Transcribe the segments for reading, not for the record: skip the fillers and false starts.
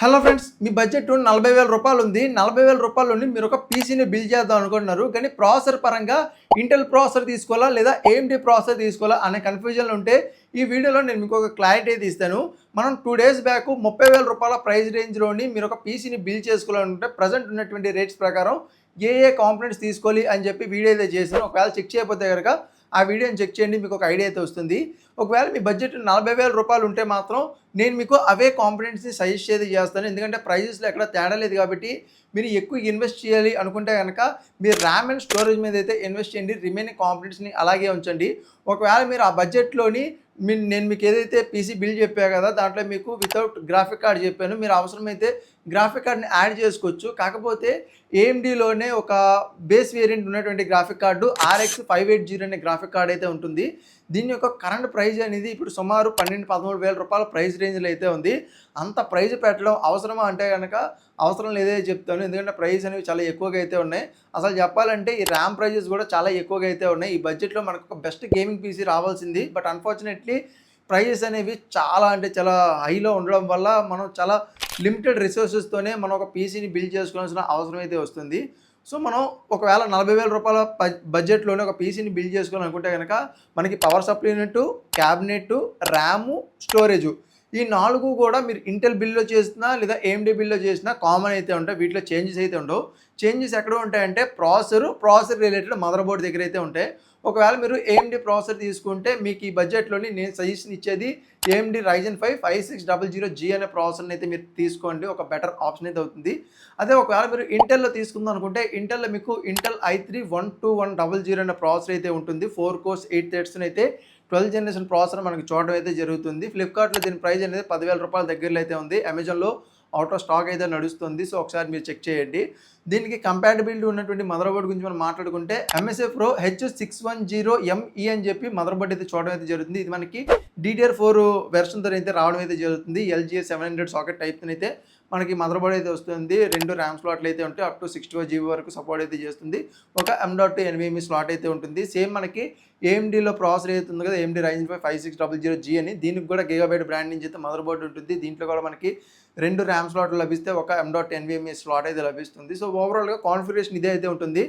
Hello friends, మీ budget రూ. 40,000 ఉంది. రూ. 40,000 మీరు ఒక పీసీని బిల్డ్ చేద్దాం అనుకుంటున్నారు. కానీ ప్రాసెసర్ పరంగా ఇంటెల్ ప్రాసెసర్ తీసుకోవాలా లేదా ఏఎండీ ప్రాసెసర్ తీసుకోవాలా అనే కన్‌ఫ్యూజన్‌లో ఉంటే ఈ వీడియోలో నేను మీకు ఒక క్లారిటీ అయితే ఇస్తాను. మనం 2 డేస్ బ్యాక్ రూ. 30,000 ప్రైస్ రేంజ్‌లోని మీరు ఒక పీసీని బిల్డ్ చేసుకోవాలనుకుంటే ప్రెజెంట్ ఉన్నటువంటి రేట్స్ ప్రకారం ఏ కాంపోనెంట్స్ తీసుకోవాలి అని చెప్పి వీడియో అయితే చేశాను. ఒకవేళ చెక్ చేయకపోతే గనక ఆ వీడియోని చెక్ చేయండి, మీకు ఒక ఐడియా అయితే వస్తుంది. ఒకవేళ మీ బడ్జెట్ రూ. 40,000 ఉంటే మాత్రం నేను మీకు అవే కాంపోనెంట్స్‌ని సజెస్ట్ అయితే చేస్తాను. ఎందుకంటే ప్రైజెస్‌లో ఎక్కడ తేడా లేదు కాబట్టి మీరు ఎక్కువ ఇన్వెస్ట్ చేయాలి అనుకుంటే గనక మీరు ర్యామ్ అండ్ స్టోరేజ్ మీద అయితే ఇన్వెస్ట్ చేయండి. రిమైనింగ్ కాంపోనెంట్స్‌ని అలాగే ఉంచండి. ఒకవేళ మీరు ఆ బడ్జెట్‌లోని నేను మీకు ఏదైతే పీసీ బిల్డ్ చెప్పా కదా, దాంట్లో మీకు వితౌట్ గ్రాఫిక్ కార్డ్ చెప్పాను. మీరు అవసరమైతే గ్రాఫిక్ కార్డ్‌ని యాడ్ చేసుకోవచ్చు. కాకపోతే ఏఎండీలోనే ఒక బేస్ వేరియంట్ ఉన్నటువంటి గ్రాఫిక్ కార్డు ఆర్ఎక్స్ 580 అనే గ్రాఫిక్ కార్డ్ అయితే ఉంటుంది. దీని యొక్క కరెంట్ ప్రైస్ అనేది ఇప్పుడు సుమారు 12,000-13,000 ప్రైస్ రేంజ్‌లో అయితే ఉంది. అంత ప్రైస్ పెట్టడం అవసరమా అంటే గనక అవసరం లేదే చెప్తాను. ఎందుకంటే ప్రైస్ అనేవి చాలా ఎక్కువగా అయితే ఉన్నాయి. అసలు చెప్పాలంటే ఈ ర్యామ్ ప్రైజెస్ కూడా చాలా ఎక్కువగా అయితే ఉన్నాయి. ఈ బడ్జెట్‌లో మనకు ఒక బెస్ట్ గేమింగ్ పీసీ రావాల్సింది. బట్ అన్‌ఫార్చునేట్‌లీ ప్రైజెస్ అనేవి చాలా అంటే చాలా హైలో ఉండడం వల్ల మనం చాలా లిమిటెడ్ రిసోర్సెస్తోనే మనం ఒక పీసీని బిల్డ్ చేసుకోవాల్సిన అవసరం అయితే వస్తుంది. సో, మనం ఒకవేళ రూ. 40,000 బడ్జెట్‌లోనే ఒక పీసీని బిల్డ్ చేసుకోవాలనుకుంటే గనక మనకి power supply unit, cabinet, RAM, storage ఈ 4 కూడా మీరు ఇంటెల్ బిల్డ్‌లో చేసినా లేదా ఏఎండీ బిల్డ్‌లో చేసినా కామన్ అయితే ఉంటాయి. వీటిలో చేంజెస్ అయితే ఉండవు. చేంజెస్ ఎక్కడ ఉంటాయంటే ప్రాసెసర్ రిలేటెడ్ మదర్ బోర్డ్ దగ్గర అయితే ఉంటాయి. ఒకవేళ మీరు ఏఎండీ ప్రాసెసర్ తీసుకుంటే మీకు ఈ బడ్జెట్‌లోని నేను సజెషన్ ఇచ్చేది ఏఎండీ రైజెన్ 5 5600G అనే ప్రాసెసర్‌ని అయితే మీరు తీసుకోండి. ఒక బెటర్ ఆప్షన్ అయితే అవుతుంది. అదే ఒకవేళ మీరు ఇంటెల్‌లో తీసుకుందాం అనుకుంటే ఇంటెల్‌లో మీకు ఇంటెల్ i3 12100 అనే ప్రాసెసర్ అయితే ఉంటుంది. 4 కోర్స్ 8 థ్రెడ్స్‌ని అయితే 12th జనరేషన్ ప్రాసెసర్ మనకి చూడడం అయితే జరుగుతుంది. ఫ్లిప్‌కార్ట్‌లో దీని ప్రైస్ అనేది రూ. 10,000 దగ్గరలో అయితే ఉంది. అమెజాన్‌లో ఔట్ ఆఫ్ స్టాక్ అయితే నడుస్తుంది. సో, ఒకసారి మీరు చెక్ చేయండి. దీనికి కంపాటబిలిటీ ఉన్నటువంటి మదర్ బోర్డ్ గురించి మనం మాట్లాడుకుంటే MSI Pro H610ME అని చెప్పి మదర్ బోర్డ్ అయితే చూడడం అయితే జరుగుతుంది. ఇది మనకి DDR4 వెర్షన్‌తో అయితే రావడం అయితే జరుగుతుంది. LGA 700 సాకెట్ టైప్‌తో అయితే మనకి మదర్ బోర్డ్ అయితే వస్తుంది. 2 ర్యామ్ స్లాట్లు అయితే ఉంటాయి. అప్ టు 64 GB వరకు సపోర్ట్ అయితే చేస్తుంది. ఒక M.2 NVMe స్లాట్ అయితే ఉంటుంది. సేమ్ మనకి ఏఎండీలో ప్రాసెసర్ అయితే ఉంది కదా, ఏఎండీ రైజెన్ 5 5600G అని, దీనికి కూడా గిగాబైట్ బ్రాండ్ నుంచి అయితే మదర్ బోర్డ్ ఉంటుంది. దీంట్లో కూడా మనకి 2 ర్యామ్ స్లాట్లు లభిస్తే ఒక M.2 NVMe స్లాట్ అయితే లభిస్తుంది. సో, ఓవరాల్‌గా కాన్ఫిగరేషన్ ఇదే అయితే ఉంటుంది.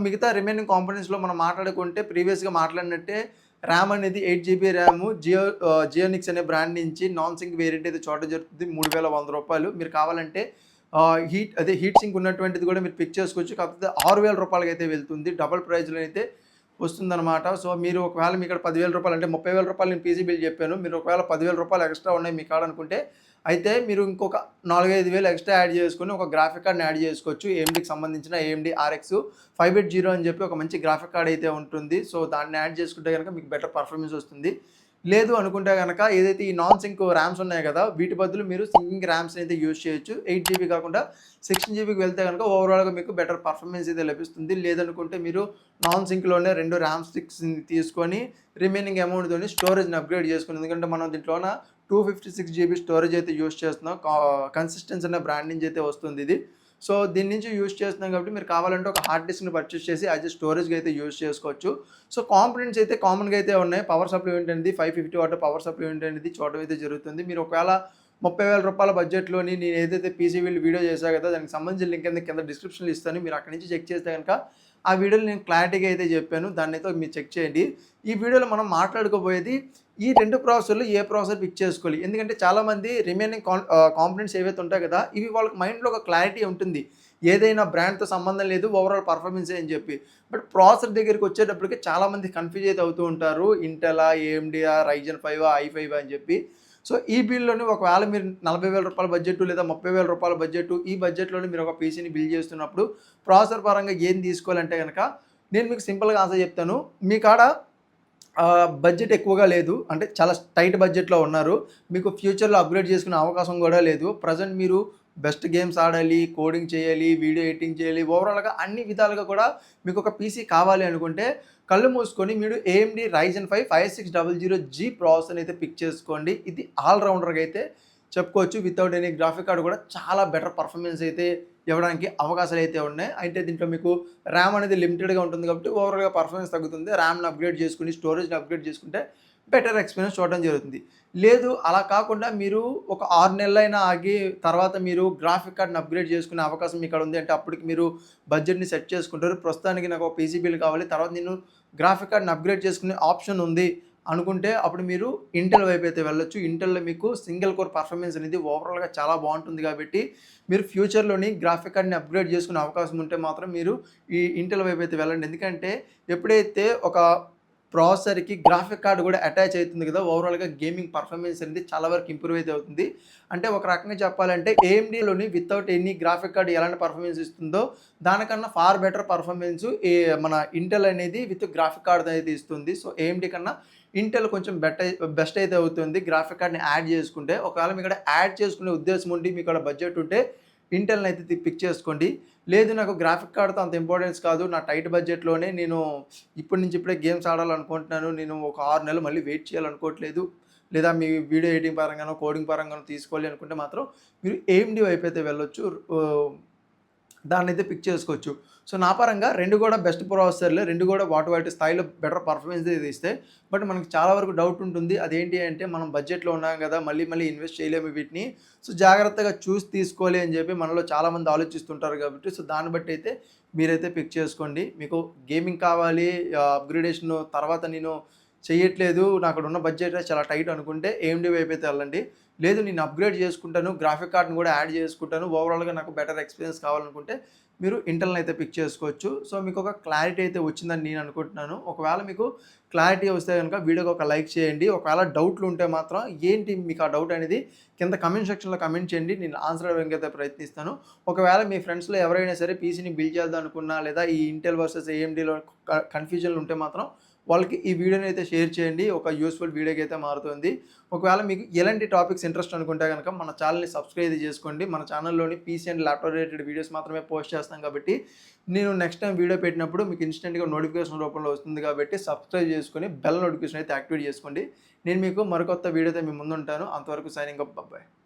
మిగతా రిమైనింగ్ కాంపోనెంట్స్‌లో మనం మాట్లాడుకుంటే ప్రీవియస్‌గా మాట్లాడినట్టే ర్యామ్ అనేది 8 GB ర్యాము జియోనిక్స్ అనే బ్రాండ్ నుంచి నాన్ సింక్ వేరియంట్ అయితే చూడడం జరుగుతుంది. రూ. 3,100. మీరు కావాలంటే హీట్ సింక్ ఉన్నటువంటిది కూడా మీరు పిక్ చేసుకోవచ్చు. కాకపోతే రూ. 6,000 అయితే వెళ్తుంది. డబుల్ ప్రైస్‌లో అయితే వస్తుందన్నమాట. సో, మీరు ఒకవేళ మీ ఇక్కడ రూ. 10,000 అంటే రూ. 30,000 నేను పీసీ బిల్ చెప్పాను. మీరు ఒకవేళ రూ. 10,000 ఎక్స్ట్రా ఉన్నాయి మీ కాడ అనుకుంటే అయితే మీరు ఇంకొక 4,000-5,000 ఎక్స్ట్రా యాడ్ చేసుకొని ఒక గ్రాఫిక్ కార్డ్‌ని యాడ్ చేసుకోవచ్చు. ఏఎండీకి సంబంధించిన ఏఎండీ ఆర్ఎక్స్ 580 అని చెప్పి ఒక మంచి గ్రాఫిక్ కార్డ్ అయితే ఉంటుంది. సో, దాన్ని యాడ్ చేసుకుంటే గనక మీకు బెటర్ పర్ఫార్మెన్స్ వస్తుంది. లేదు అనుకుంటే గనక ఏదైతే ఈ నాన్ సింక్ ర్యామ్స్ ఉన్నాయి కదా, వీటి బదులు మీరు సింకింగ్ ర్యామ్స్‌ని అయితే యూజ్ చేయొచ్చు. 8 GB కాకుండా 16 GBకి వెళ్తే గనక ఓవరాల్‌గా మీకు బెటర్ పర్ఫార్మెన్స్ అయితే లభిస్తుంది. లేదనుకుంటే మీరు నాన్ సింక్‌లోనే 2 ర్యామ్ స్టిక్స్‌ని తీసుకొని రిమైనింగ్ అమౌంట్‌తోని స్టోరేజ్‌ని అప్‌గ్రేడ్ చేసుకొని, ఎందుకంటే మనం దీంట్లోన 256 GB స్టోరేజ్ అయితే యూజ్ చేస్తున్నాం. కన్సిస్టెన్సీ అనే బ్రాండ్ నుంచి అయితే వస్తుంది ఇది. సో, దీని నుంచి యూజ్ చేస్తున్నాం కాబట్టి మీరు కావాలంటే ఒక హార్డ్ డిస్క్‌ని పర్చేస్ చేసి యాజ్ ఎ స్టోరేజ్‌గా అయితే యూజ్ చేసుకోవచ్చు. సో, కాంపోనెంట్స్ అయితే కామన్‌గా అయితే ఉన్నాయి. పవర్ సప్లై యూనిట్ అనేది 550 వాట్ పవర్ సప్లై యూనిట్ అనేది చూడడం అయితే జరుగుతుంది. మీరు ఒకవేళ రూ. 30,000 బడ్జెట్‌లోని నేను ఏదైతే పీసీ బిల్డ్ వీడియో చేశా కదా, దానికి సంబంధించిన లింక్ కింద డిస్క్రిప్షన్‌లో ఇస్తాను. మీరు అక్కడి నుంచి చెక్ చేస్తే గనక ఆ వీడియోలో నేను క్లారిటీగా అయితే చెప్పాను. దాన్నైతే మీరు చెక్ చేయండి. ఈ వీడియోలో మనం మాట్లాడుకోబోయేది ఈ 2 ప్రాసెసర్‌లో ఏ ప్రాసెసర్ పిక్ చేసుకోవాలి. ఎందుకంటే చాలామంది రిమైనింగ్ కాంపోనెంట్స్ ఏవైతే ఉంటాయి కదా, ఇవి వాళ్ళకి మైండ్‌లో ఒక క్లారిటీ ఉంటుంది. ఏదైనా బ్రాండ్‌తో సంబంధం లేదు, ఓవరాల్ పర్ఫార్మెన్సే అని చెప్పి. బట్ ప్రాసెసర్ దగ్గరికి వచ్చేటప్పటికి చాలామంది కన్‌ఫ్యూజ్ అయితే అవుతూ ఉంటారు. ఇంటెలా, ఏఎండీయా, రైజెన్ 5 i5 అని చెప్పి. సో, ఈ బిల్డ్‌లోని ఒకవేళ మీరు రూ. 40,000 బడ్జెట్ లేదా రూ. 30,000 బడ్జెట్, ఈ బడ్జెట్‌లోనే మీరు ఒక పీసీని బిల్డ్ చేస్తున్నప్పుడు ప్రాసెసర్ పరంగా ఏం తీసుకోవాలంటే గనక నేను మీకు సింపుల్‌గా ఆన్సర్ చెప్తాను. మీ కాడ బడ్జెట్ ఎక్కువగా లేదు. అంటే చాలా టైట్ బడ్జెట్‌లో ఉన్నారు. మీకు ఫ్యూచర్‌లో అప్‌గ్రేడ్ చేసుకునే అవకాశం కూడా లేదు. ప్రెజెంట్ మీరు బెస్ట్ గేమ్స్ ఆడాలి, కోడింగ్ చేయాలి, వీడియో ఎడిటింగ్ చేయాలి, ఓవరాల్‌గా అన్ని విధాలుగా కూడా మీకు ఒక పీసీ కావాలి అనుకుంటే కళ్ళు మూసుకొని మీరు ఏఎండీ రైజెన్ 5 5600G ప్రాసెసర్‌ని అయితే పిక్ చేసుకోండి. ఇది ఆల్ రౌండర్‌గా అయితే చెప్పుకోవచ్చు. వితౌట్ ఎనీ గ్రాఫిక్ కార్డ్ కూడా చాలా బెటర్ పర్ఫార్మెన్స్ అయితే ఇవ్వడానికి అవకాశాలు అయితే ఉన్నాయి. అయితే దీంట్లో మీకు ర్యామ్ అనేది లిమిటెడ్‌గా ఉంటుంది కాబట్టి ఓవరాల్‌గా పర్ఫార్మెన్స్ తగ్గుతుంది. ర్యామ్‌ని అప్‌గ్రేడ్ చేసుకొని, స్టోరేజ్‌ని అప్‌గ్రేడ్ చేసుకుంటే బెటర్ ఎక్స్‌పీరియన్స్ చూడడం జరుగుతుంది. లేదు అలా కాకుండా మీరు ఒక 6 నెలలైనా ఆగి తర్వాత మీరు గ్రాఫిక్ కార్డ్‌ని అప్‌గ్రేడ్ చేసుకునే అవకాశం మీకాడ ఉంది అంటే అప్పటికి మీరు బడ్జెట్‌ని సెట్ చేసుకుంటారు. ప్రస్తుతానికి నాకు ఒక పీసీ బిల్డ్ కావాలి. తర్వాత నేను గ్రాఫిక్ కార్డ్‌ని అప్‌గ్రేడ్ చేసుకునే ఆప్షన్ ఉంది అనుకుంటే అప్పుడు మీరు ఇంటెల్ వైపైతే వెళ్ళొచ్చు. ఇంటెల్‌లో మీకు సింగిల్ కోర్ పర్ఫార్మెన్స్ అనేది ఓవరాల్‌గా చాలా బావుంటుంది కాబట్టి మీరు ఫ్యూచర్‌లోని గ్రాఫిక్ కార్డ్‌ని అప్‌గ్రేడ్ చేసుకునే అవకాశం ఉంటే మాత్రం మీరు ఈ ఇంటెల్ వైపైతే వెళ్ళండి. ఎందుకంటే ఎప్పుడైతే ఒక ప్రాసెసర్‌కి గ్రాఫిక్ కార్డ్ కూడా అటాచ్ అయితుంది కదా! ఓవరాల్‌గా గేమింగ్ పర్ఫార్మెన్స్ అనేది చాలా వరకు ఇంప్రూవ్ అయితే అవుతుంది. అంటే ఒక రకంగా చెప్పాలంటే ఏఎండీలోని వితౌట్ ఎనీ గ్రాఫిక్ కార్డ్ ఎలాంటి పర్ఫార్మెన్స్ ఇస్తుందో దానికన్నా ఫార్ బెటర్ పర్ఫార్మెన్స్ మన ఇంటెల్ అనేది విత్ గ్రాఫిక్ కార్డ్ అయితే ఇస్తుంది. సో ఏఎండీ కన్నా ఇంటెల్ కొంచెం బెస్ట్ అయితే అవుతుంది. గ్రాఫిక్ కార్డ్‌ని యాడ్ చేసుకుంటే. ఒకవేళ మీకాడ యాడ్ చేసుకునే ఉద్దేశం ఉండి మీకాడ బడ్జెట్ ఉంటే ఇంటెల్‌ని అయితే పిక్ చేసుకోండి. లేదు నాకు గ్రాఫిక్ కార్డ్‌తో అంత ఇంపార్టెన్స్ కాదు. నా టైట్ బడ్జెట్‌లోనే నేను ఇప్పటి నుంచి ఇప్పుడే గేమ్స్ ఆడాలనుకుంటున్నాను. నేను ఒక 6 నెలలు మళ్ళీ వెయిట్ చేయాలనుకోవట్లేదు. లేదా మీ వీడియో ఎడిటింగ్ పరంగానో, కోడింగ్ పరంగానో తీసుకోవాలి అనుకుంటే మాత్రం మీరు ఏఎండీ వైపైతే వెళ్ళొచ్చు. దాన్నైతే పిక్ చేసుకోవచ్చు. సో, నా పరంగా 2 కూడా బెస్ట్ ప్రాసెసర్‌లే. 2 కూడా వాటి స్థాయిలో బెటర్ పర్ఫార్మెన్స్ అయితే ఇస్తాయి. బట్ మనకి చాలా వరకు డౌట్ ఉంటుంది. అదేంటి అంటే మనం బడ్జెట్‌లో ఉన్నాం గదా! మళ్ళీ ఇన్వెస్ట్ చేయలేము వీటిని. సో, జాగ్రత్తగా చూసి తీసుకోవాలి అని చెప్పి మనలో చాలామంది ఆలోచిస్తుంటారు కాబట్టి సో, దాన్ని బట్టి అయితే మీరైతే పిక్ చేసుకోండి. మీకు గేమింగ్ కావాలి అప్‌గ్రేడేషన్ తర్వాత నేను చెయ్యట్లేదు. నాకడున్న బడ్జెట్ చాలా టైట్ అనుకుంటే ఏఎండీ వైపైతే వెళ్ళండి. లేదు నేను అప్‌గ్రేడ్ చేసుకుంటాను. గ్రాఫిక్ కార్డ్‌ని కూడా యాడ్ చేసుకుంటాను. ఓవరాల్‌గా నాకు బెటర్ ఎక్స్‌పీరియన్స్ కావాలనుకుంటే మీరు ఇంటెల్‌ని అయితే పిక్ చేసుకోవచ్చు. సో, మీకొక క్లారిటీ అయితే వచ్చిందని నేను అనుకుంటున్నాను. ఒకవేళ మీకు క్లారిటీ వస్తే గనుక వీడియోకి ఒక లైక్ చేయండి. ఒకవేళ డౌట్‌లు ఉంటే మాత్రం ఏంటి మీకు ఆ డౌట్ అనేది కింద కామెంట్ సెక్షన్‌లో కామెంట్ చేయండి. నేను ఆన్సర్ ఇవ్వడానికైతే ప్రయత్నిస్తాను. ఒకవేళ మీ ఫ్రెండ్స్‌లో ఎవరైనా సరే పీసీని బిల్డ్ చేద్దాం అనుకున్నా లేదా ఈ ఇంటెల్ వర్సెస్ ఏఎండీలో కన్‌ఫ్యూజన్‌లు ఉంటే మాత్రం వాళ్ళకి ఈ వీడియోని అయితే షేర్ చేయండి. ఒక యూజ్‌ఫుల్ వీడియోకి అయితే మారుతుంది. ఒకవేళ మీకు ఎలాంటి టాపిక్స్ ఇంట్రెస్ట్ అనుకుంటే గనక మన ఛానెల్‌ని సబ్స్క్రైబ్ చేసుకోండి. మన ఛానెల్‌లోని PC and laptop related videos మాత్రమే పోస్ట్ చేస్తాం కాబట్టి నేను నెక్స్ట్ టైం వీడియో పెట్టినప్పుడు మీకు ఇన్‌స్టెంట్‌గా నోటిఫికేషన్ రూపంలో వస్తుంది కాబట్టి సబ్స్క్రైబ్ చేసుకొని బెల్ నోటిఫికేషన్ అయితే యాక్టివేట్ చేసుకోండి. నేను మీకు మరికొత్త వీడియోతో మీ ముందుంటాను. అంతవరకు సైనింగ్ ఆఫ్. బాయ్.